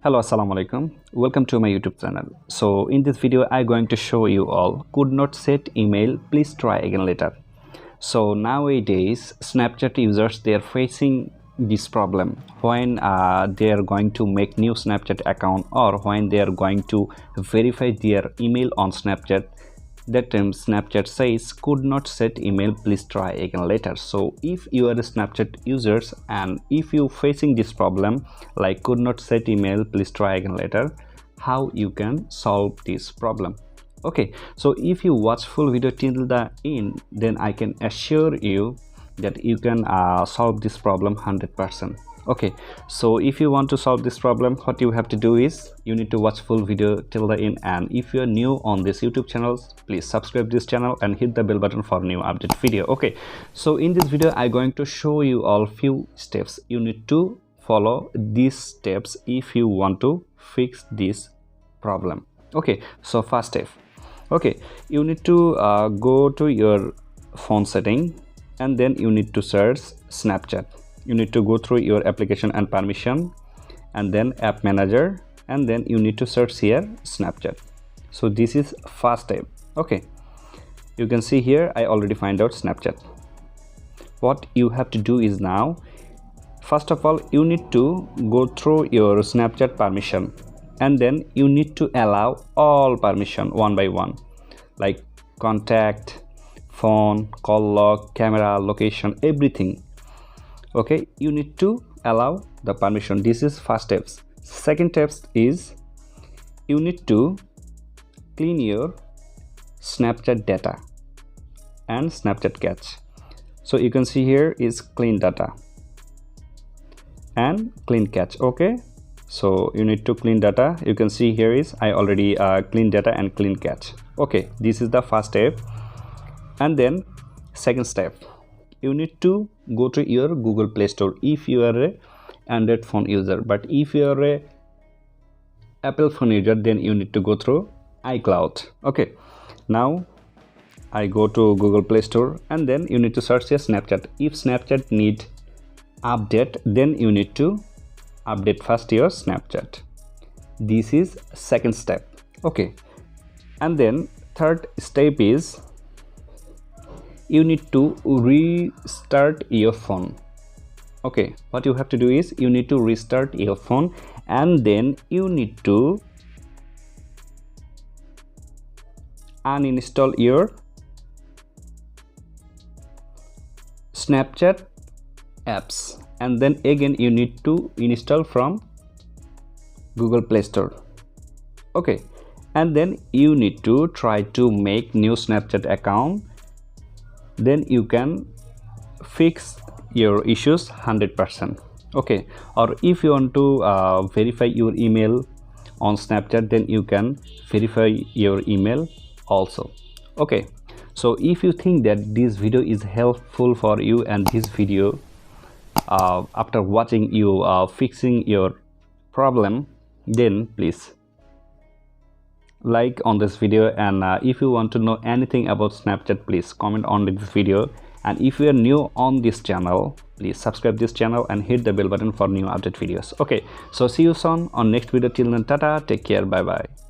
Hello, assalamu alaikum. Welcome to my YouTube channel. So in this video I'm going to show you all could not set email, please try again later. So nowadays Snapchat users, they are facing this problem when they are going to make new Snapchat account, or when they are going to verify their email on Snapchat. That time Snapchat says could not set email, please try again later. So if you are a Snapchat users and if you facing this problem like could not set email, please try again later, how you can solve this problem? Okay, so if you watch full video till the end, then I can assure you that you can solve this problem 100%. Okay, so if you want to solve this problem, what you have to do is you need to watch full video till the end. And if you are new on this YouTube channel, please subscribe this channel and hit the bell button for new update video. Okay, so in this video I'm going to show you all few steps. You need to follow these steps if you want to fix this problem. Okay, so first step, okay, you need to go to your phone setting, and then you need to search Snapchat. You need to go through your application and permission, and then app manager, and then you need to search here Snapchat. So this is first step. Okay, you can see here I already find out Snapchat. What you have to do is now, first of all, you need to go through your Snapchat permission, and then you need to allow all permission one by one, like contact, phone, call log, camera, location, everything. Okay, you need to allow the permission. This is first steps. Second steps is you need to clean your Snapchat data and Snapchat cache. So you can see here is clean data and clean cache. Okay, so you need to clean data. You can see here is I already clean data and clean cache. Okay, this is the first step. And then second step, you need to go to your Google Play Store if you are a Android phone user. But if you are a Apple phone user, then you need to go through iCloud. Okay, now I go to Google Play Store, and then you need to search your Snapchat. If Snapchat need update, then you need to update first your Snapchat. This is second step. Okay, and then third step is you need to restart your phone. Okay, what you have to do is you need to restart your phone, and then you need to uninstall your Snapchat apps, and then again you need to install from Google Play Store. Okay, and then you need to try to make new Snapchat account. Then you can fix your issues 100%. Okay, or if you want to verify your email on Snapchat, then you can verify your email also. Okay, so if you think that this video is helpful for you, and this video after watching you fixing your problem, then please like on this video. And if you want to know anything about Snapchat, please comment on this video. And if you are new on this channel, please subscribe this channel and hit the bell button for new update videos. Okay, so see you soon on next video. Till then, tata, take care, bye bye.